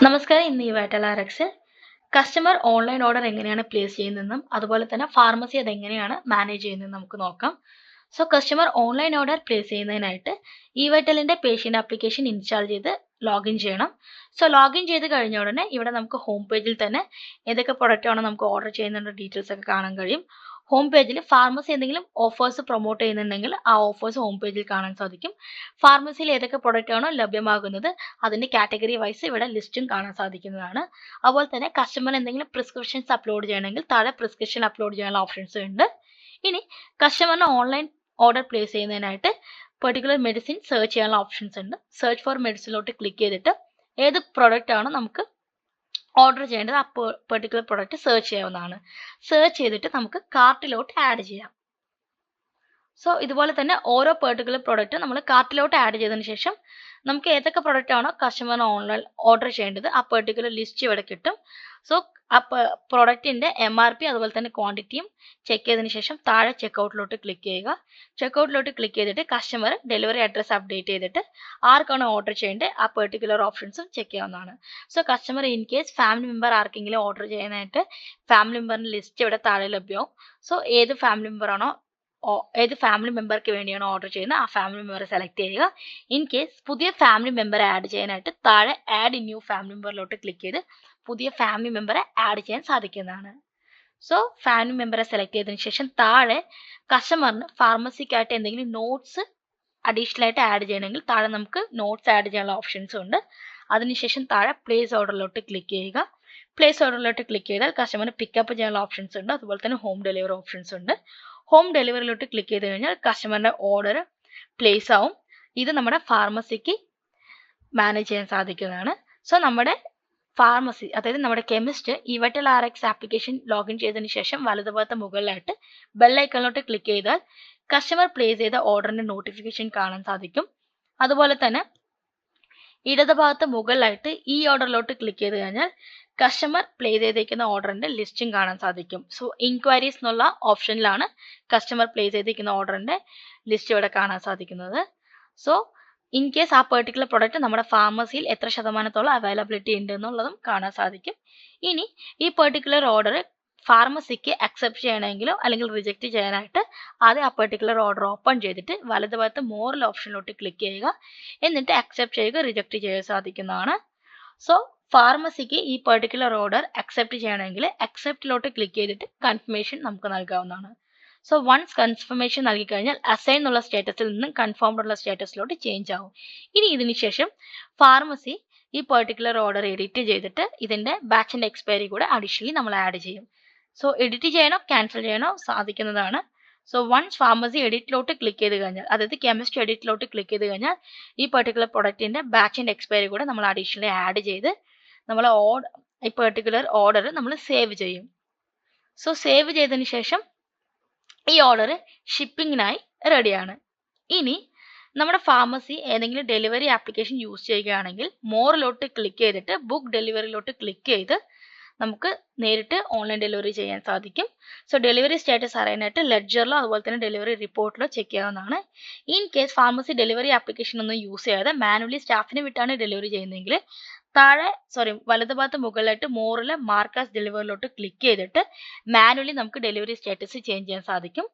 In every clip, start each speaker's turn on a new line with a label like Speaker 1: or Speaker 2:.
Speaker 1: നമസ്കാരം. ഇന്ന് ഈ വൈറ്റൽ ആർഎക്സിൽ കസ്റ്റമർ ഓൺലൈൻ ഓർഡർ എങ്ങനെയാണ് പ്ലേസ് ചെയ്യുന്നതെന്നും അതുപോലെ തന്നെ ഫാർമസി അതെങ്ങനെയാണ് മാനേജ് ചെയ്യുന്നതെന്നും നമുക്ക് നോക്കാം. So customer online order place ചെയ്യുന്നതിനായിട്ട് ഈ വൈറ്റലിൻ്റെ പേഷ്യൻ്റ് ആപ്ലിക്കേഷൻ ഇൻസ്റ്റാൾ ചെയ്ത് ലോഗിൻ ചെയ്യണം. സോ ലോഗിൻ ചെയ്ത് കഴിഞ്ഞ ഉടനെ ഇവിടെ നമുക്ക് ഹോം പേജിൽ തന്നെ ഏതൊക്കെ പ്രൊഡക്റ്റാണോ നമുക്ക് ഓർഡർ ചെയ്യുന്നതിൻ്റെ ഡീറ്റെയിൽസ് ഒക്കെ കാണാൻ കഴിയും. ഹോം പേജിൽ ഫാർമസി എന്തെങ്കിലും ഓഫേഴ്സ് പ്രൊമോട്ട് ചെയ്യുന്നുണ്ടെങ്കിൽ ആ ഓഫേഴ്സ് ഹോം പേജിൽ കാണാൻ സാധിക്കും. ഫാർമസിയിൽ ഏതൊക്കെ പ്രൊഡക്റ്റ് ആണോ ലഭ്യമാകുന്നത് അതിൻ്റെ കാറ്റഗറി വൈസ് ഇവിടെ ലിസ്റ്റും കാണാൻ സാധിക്കുന്നതാണ്. അതുപോലെ തന്നെ കസ്റ്റമർ എന്തെങ്കിലും പ്രിസ്ക്രിപ്ഷൻസ് അപ്ലോഡ് ചെയ്യണമെങ്കിൽ താഴെ പ്രിസ്ക്രിപ്ഷൻ അപ്ലോഡ് ചെയ്യാനുള്ള ഓപ്ഷൻസ് ഉണ്ട്. ഇനി കസ്റ്റമറിന് ഓൺലൈൻ ഓർഡർ പ്ലേസ് ചെയ്യുന്നതിനായിട്ട് പെർട്ടിക്കുലർ മെഡിസിൻ സെർച്ച് ചെയ്യാനുള്ള ഓപ്ഷൻസ് ഉണ്ട്. സെർച്ച് ഫോർ മെഡിസിനിലോട്ട് ക്ലിക്ക് ചെയ്തിട്ട് ഏത് പ്രൊഡക്റ്റ് ആണോ നമുക്ക് ഓർഡർ ചെയ്യേണ്ടത് ആ പെർട്ടിക്കുലർ പ്രൊഡക്റ്റ് സെർച്ച് ചെയ്യാവുന്നതാണ്. സെർച്ച് ചെയ്തിട്ട് നമുക്ക് കാർട്ടിലോട്ട് ആഡ് ചെയ്യാം. സോ ഇതുപോലെ തന്നെ ഓരോ പെർട്ടിക്കുലർ പ്രൊഡക്റ്റ് നമ്മൾ കാർട്ടിലോട്ട് ആഡ് ചെയ്തതിന് ശേഷം നമുക്ക് ഏതൊക്കെ പ്രൊഡക്റ്റ് ആണോ കസ്റ്റമറിന് ഓൺലൈൻ ഓർഡർ ചെയ്യേണ്ടത് ആ പെർട്ടിക്കുലർ ലിസ്റ്റ് ഇവിടെ കിട്ടും. സോ ആ പ്രൊഡക്റ്റിൻ്റെ MRP അതുപോലെ തന്നെ ക്വാണ്ടിറ്റിയും ചെക്ക് ചെയ്തതിന് ശേഷം താഴെ ചെക്കൗട്ടിലോട്ട് ക്ലിക്ക് ചെയ്യുക. ചെക്കൗട്ടിലോട്ട് ക്ലിക്ക് ചെയ്തിട്ട് കസ്റ്റമർ ഡെലിവറി അഡ്രസ്സ് അപ്ഡേറ്റ് ചെയ്തിട്ട് ആർക്കാണോ ഓർഡർ ചെയ്യേണ്ടത് ആ പെർട്ടിക്കുലർ ഓപ്ഷൻസും ചെക്ക് ചെയ്യാവുന്നതാണ്. So customer in case family member ആർക്കെങ്കിലും ഓർഡർ ചെയ്യാനായിട്ട് ഫാമിലി മെമ്പറിൻ്റെ ലിസ്റ്റ് ഇവിടെ താഴെ ലഭ്യമാവും. സോ ഏത് ഫാമിലി മെമ്പർക്ക് വേണ്ടിയാണ് ഓർഡർ ചെയ്യുന്നത് ആ ഫാമിലി മെമ്പറെ സെലക്ട് ചെയ്യുക. ഇൻ കേസ് പുതിയ ഫാമിലി മെമ്പറെ ആഡ് ചെയ്യാനായിട്ട് താഴെ ആഡ് ന്യൂ ഫാമിലി മെമ്പറിലോട്ട് ക്ലിക്ക് ചെയ്ത് പുതിയ ഫാമിലി മെമ്പറെ ആഡ് ചെയ്യാൻ സാധിക്കുന്നതാണ്. സോ ഫാമിലി മെമ്പറെ സെലക്ട് ചെയ്തതിന് ശേഷം താഴെ കസ്റ്റമറിന് ഫാർമസിക്കായിട്ട് എന്തെങ്കിലും നോട്ട്സ് അഡീഷണൽ ആയിട്ട് ആഡ് ചെയ്യണമെങ്കിൽ താഴെ നമുക്ക് നോട്ട്സ് ആഡ് ചെയ്യാനുള്ള ഓപ്ഷൻസും ഉണ്ട്. അതിനുശേഷം താഴെ പ്ലേസ് ഓർഡറിലോട്ട് ക്ലിക്ക് ചെയ്യുക. പ്ലേസ് ഓർഡറിലോട്ട് ക്ലിക്ക് ചെയ്താൽ കസ്റ്റമറിന് പിക്കപ്പ് ചെയ്യാനുള്ള ഓപ്ഷൻസ് ഉണ്ട്. അതുപോലെ തന്നെ ഹോം ഡെലിവറി ഓപ്ഷൻസ് ഉണ്ട്. ഹോം ഡെലിവറിയിലോട്ട് ക്ലിക്ക് ചെയ്ത് കഴിഞ്ഞാൽ കസ്റ്റമറിൻ്റെ ഓർഡർ പ്ലേസ് ആവും. ഇത് നമ്മുടെ ഫാർമസിക്ക് മാനേജ് ചെയ്യാൻ സാധിക്കുന്നതാണ്. സോ നമ്മുടെ ഫാർമസി അതായത് നമ്മുടെ കെമിസ്റ്റ് ഈ വൈറ്റൽ ആർഎക്സ് ആപ്ലിക്കേഷൻ ലോഗിൻ ചെയ്തതിന് ശേഷം വലതുഭാഗത്ത് മുകളിലായിട്ട് ബെല്ലൈക്കണിലോട്ട് ക്ലിക്ക് ചെയ്താൽ കസ്റ്റമർ പ്ലേസ് ചെയ്ത ഓർഡറിൻ്റെ നോട്ടിഫിക്കേഷൻ കാണാൻ സാധിക്കും. അതുപോലെ തന്നെ ഇടതുഭാഗത്ത് മുകളിലായിട്ട് ഈ ഓർഡറിലോട്ട് ക്ലിക്ക് ചെയ്ത് കഴിഞ്ഞാൽ കസ്റ്റമർ പ്ലേസ് ചെയ്തിരിക്കുന്ന ഓർഡറിൻ്റെ ലിസ്റ്റും കാണാൻ സാധിക്കും. സോ ഇൻക്വയറീസ് എന്നുള്ള ഓപ്ഷനിലാണ് കസ്റ്റമർ പ്ലേസ് ചെയ്തിരിക്കുന്ന ഓർഡറിൻ്റെ ലിസ്റ്റ് ഇവിടെ കാണാൻ സാധിക്കുന്നത്. സോ ഇൻ കേസ് ആ പെർട്ടിക്കുലർ പ്രൊഡക്റ്റ് നമ്മുടെ ഫാർമസിയിൽ എത്ര ശതമാനത്തോളം അവൈലബിലിറ്റി ഉണ്ട് എന്നുള്ളതും കാണാൻ സാധിക്കും. ഇനി ഈ പെർട്ടിക്കുലർ ഓർഡർ ഫാർമസിക്ക് അക്സെപ്റ്റ് ചെയ്യണമെങ്കിലോ അല്ലെങ്കിൽ റിജക്റ്റ് ചെയ്യാനായിട്ട് ആദ്യം ആ പെർട്ടിക്കുലർ ഓർഡർ ഓപ്പൺ ചെയ്തിട്ട് വലതുഭാഗത്ത് മോറിൽ ഓപ്ഷനിലോട്ട് ക്ലിക്ക് ചെയ്യുക. എന്നിട്ട് അക്സെപ്റ്റ് ചെയ്യുക റിജക്റ്റ് ചെയ്യാൻ സാധിക്കുന്നതാണ്. സോ ഫാർമസിക്ക് ഈ പെർട്ടിക്കുലർ ഓർഡർ അക്സെപ്റ്റ് ചെയ്യണമെങ്കിൽ അക്സെപ്റ്റിലോട്ട് ക്ലിക്ക് ചെയ്തിട്ട് കൺഫർമേഷൻ നമുക്ക് നൽകാവുന്നതാണ്. സോ വൺസ് കൺഫർമേഷൻ നൽകി കഴിഞ്ഞാൽ അസൈൻ എന്നുള്ള സ്റ്റേറ്റസിൽ നിന്നും കൺഫേംഡ് ഉള്ള സ്റ്റേറ്റസിലോട്ട് ചേഞ്ച് ആവും. ഇനി ഇതിന് ശേഷം ഫാർമസി ഈ പെർട്ടിക്കുലർ ഓർഡർ എഡിറ്റ് ചെയ്തിട്ട് ഇതിൻ്റെ ബാച്ചിൻ്റെ എക്സ്പയറി കൂടെ അഡീഷണലി നമ്മൾ ആഡ് ചെയ്യും. സോ എഡിറ്റ് ചെയ്യണോ ക്യാൻസൽ ചെയ്യണോ സാധിക്കുന്നതാണ്. സോ വൺസ് ഫാർമസി എഡിറ്റിലോട്ട് ക്ലിക്ക് ചെയ്ത് കഴിഞ്ഞാൽ അതായത് കെമിസ്ട്രി എഡിറ്റിലോട്ട് ക്ലിക്ക് ചെയ്ത് കഴിഞ്ഞാൽ ഈ പെർട്ടിക്കുലർ പ്രൊഡക്റ്റിൻ്റെ ബാച്ചിൻ്റെ എക്സ്പയറി കൂടെ നമ്മൾ അഡീഷണലി ആഡ് ചെയ്ത് നമ്മൾ ഈ പെർട്ടിക്കുലർ ഓർഡർ നമ്മൾ സേവ് ചെയ്യും. സോ സേവ് ചെയ്തതിന് ശേഷം ഈ ഓർഡർ ഷിപ്പിങ്ങിനായി റെഡിയാണ്. ഇനി നമ്മുടെ ഫാർമസി ഏതെങ്കിലും ഡെലിവറി ആപ്ലിക്കേഷൻ യൂസ് ചെയ്യുകയാണെങ്കിൽ മോറിലോട്ട് ക്ലിക്ക് ചെയ്തിട്ട് ബുക്ക് ഡെലിവറിയിലോട്ട് ക്ലിക്ക് ചെയ്ത് നമുക്ക് നേരിട്ട് ഓൺലൈൻ ഡെലിവറി ചെയ്യാൻ സാധിക്കും. സോ ഡെലിവറി സ്റ്റാറ്റസ് അറിയാനായിട്ട് ലെഡ്ജറിലോ അതുപോലെ തന്നെ ഡെലിവറി റിപ്പോർട്ടിലോ ചെക്ക് ചെയ്യാവുന്നതാണ്. In case pharmacy delivery application ഒന്നും യൂസ് ചെയ്യാതെ മാനുവലി സ്റ്റാഫിനെ വിട്ടാണ് ഡെലിവറി ചെയ്യുന്നതെങ്കിൽ വലതുഭാഗത്ത് മുകളിലായിട്ട് മോറിലെ മാർക്കാസ് ഡെലിവറിലോട്ട് ക്ലിക്ക് ചെയ്തിട്ട് മാനുവലി നമുക്ക് ഡെലിവറി സ്റ്റാറ്റസ് ചേഞ്ച് ചെയ്യാൻ സാധിക്കും.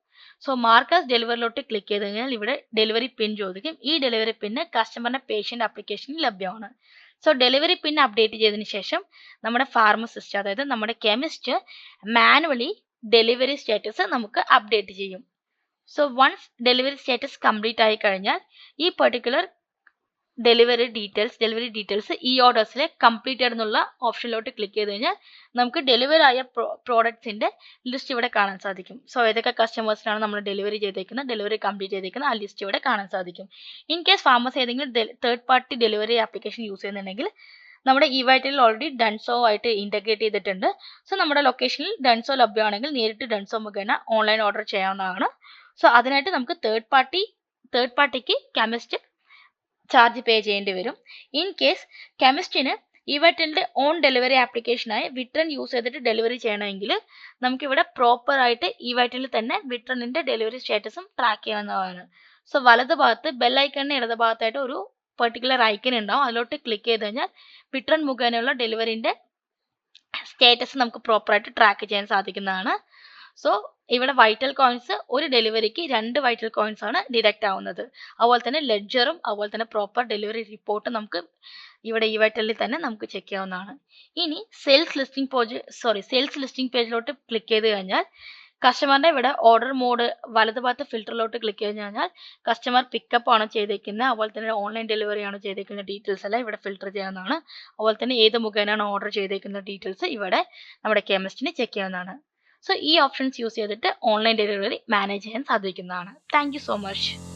Speaker 1: സോ മാർക്കാസ് ഡെലിവറിലോട്ട് ക്ലിക്ക് ചെയ്ത് കഴിഞ്ഞാൽ ഇവിടെ ഡെലിവറി പിൻ ചോദിക്കും. ഈ ഡെലിവറി പിന്ന് കസ്റ്റമറിൻ്റെ പേഷ്യൻ്റ് ആപ്ലിക്കേഷനിൽ ലഭ്യമാണ്. സോ ഡെലിവറി പിൻ അപ്ഡേറ്റ് ചെയ്തതിന് ശേഷം നമ്മുടെ ഫാർമസിസ്റ്റ് അതായത് നമ്മുടെ കെമിസ്റ്റ് മാനുവലി ഡെലിവറി സ്റ്റാറ്റസ് നമുക്ക് അപ്ഡേറ്റ് ചെയ്യും. So once delivery status complete ആയി കഴിഞ്ഞാൽ ഈ പെർട്ടിക്കുലർ ഡെലിവറി ഡീറ്റെയിൽസ് ഈ ഓർഡേഴ്സിലെ കംപ്ലീറ്റഡ് എന്നുള്ള ഓപ്ഷനിലോട്ട് ക്ലിക്ക് ചെയ്ത് കഴിഞ്ഞാൽ നമുക്ക് ഡെലിവറി ആയ പ്രോഡക്ട്സിൻ്റെ ലിസ്റ്റ് ഇവിടെ കാണാൻ സാധിക്കും. സോ ഏതൊക്കെ കസ്റ്റമേഴ്സിനാണ് നമ്മൾ ഡെലിവറി കംപ്ലീറ്റ് ചെയ്തേക്കുന്നത് ആ ലിസ്റ്റ് ഇവിടെ കാണാൻ സാധിക്കും. ഇൻ കേസ് ഫാർമസി ഏതെങ്കിലും third party delivery application use ചെയ്യുന്നുണ്ടെങ്കിൽ നമ്മുടെ ഈ വൈറ്റലിൽ ഓൾറെഡി ഡൺസോ ആയിട്ട് ഇൻറ്റഗ്രേറ്റ് ചെയ്തിട്ടുണ്ട്. സോ നമ്മുടെ ലൊക്കേഷനിൽ ഡൺസോ ലഭ്യമാണെങ്കിൽ നേരിട്ട് ഡൺസോ മുഖേന ഓൺലൈൻ ഓർഡർ ചെയ്യാവുന്നതാണ്. സോ അതിനായിട്ട് നമുക്ക് തേർഡ് പാർട്ടിക്ക് കെമിസ്റ്റ് ചാർജ് പേ ചെയ്യേണ്ടി വരും. ഇൻ കേസ് കെമിസ്റ്റിന് ഈ വൈറ്റലിൻ്റെ ഓൺ ഡെലിവറി ആപ്ലിക്കേഷനായി വിട്രൺ യൂസ് ചെയ്തിട്ട് ഡെലിവറി ചെയ്യണമെങ്കിൽ നമുക്കിവിടെ പ്രോപ്പറായിട്ട് ഈ വൈറ്റലിൽ തന്നെ വിട്രണിൻ്റെ ഡെലിവറി സ്റ്റാറ്റസും ട്രാക്ക് ചെയ്യാവുന്നതാണ്. സോ വലതുഭാഗത്ത് ബെല്ലൈക്കണിന് ഇടതുഭാഗത്തായിട്ട് ഒരു പെർട്ടിക്കുലർ ഐക്കൺ ഉണ്ടാവും, അതിലോട്ട് ക്ലിക്ക് ചെയ്ത് കഴിഞ്ഞാൽ പിട്രൺ മുഖേനയുള്ള ഡെലിവറിൻ്റെ സ്റ്റേറ്റസ് നമുക്ക് പ്രോപ്പറായിട്ട് ട്രാക്ക് ചെയ്യാൻ സാധിക്കുന്നതാണ്. സോ ഇവിടെ വൈറ്റൽ കോയിൻസ് ഒരു ഡെലിവറിക്ക് 2 വൈറ്റൽ കോയിൻസ് ആണ് ഡിഡക്റ്റ് ആവുന്നത്. അതുപോലെ തന്നെ ലെഡ്ജറും അതുപോലെ തന്നെ പ്രോപ്പർ ഡെലിവറി റിപ്പോർട്ടും നമുക്ക് ഇവിടെ ഈ വൈറ്റലിൽ തന്നെ നമുക്ക് ചെക്ക് ചെയ്യാവുന്നതാണ്. ഇനി സെയിൽസ് ലിസ്റ്റിംഗ് പേജിലോട്ട് ക്ലിക്ക് ചെയ്ത് കഴിഞ്ഞാൽ കസ്റ്റമറിൻ്റെ ഇവിടെ ഓർഡർ മോഡ് വലതുഭാഗത്ത് ഫിൽറ്ററിലോട്ട് ക്ലിക്ക് ചെയ്ത് കഴിഞ്ഞാൽ കസ്റ്റമർ പിക്കപ്പ് ആണോ ചെയ്തേക്കുന്നത്, അതുപോലെ തന്നെ ഓൺലൈൻ ഡെലിവറി ആണോ ചെയ്തേക്കുന്ന ഡീറ്റെയിൽസ് എല്ലാം ഇവിടെ ഫിൽറ്റർ ചെയ്യാവുന്നതാണ്. അതുപോലെ തന്നെ ഏത് മുഖേനയാണ് ഓർഡർ ചെയ്തേക്കുന്ന ഡീറ്റെയിൽസ് ഇവിടെ നമ്മുടെ കെമിസ്റ്റിന് ചെക്ക് ചെയ്യാവുന്നതാണ്. സോ ഈ ഓപ്ഷൻസ് യൂസ് ചെയ്തിട്ട് ഓൺലൈൻ ഡെലിവറി മാനേജ് ചെയ്യാൻ സാധിക്കുന്നതാണ്. Thank you so much.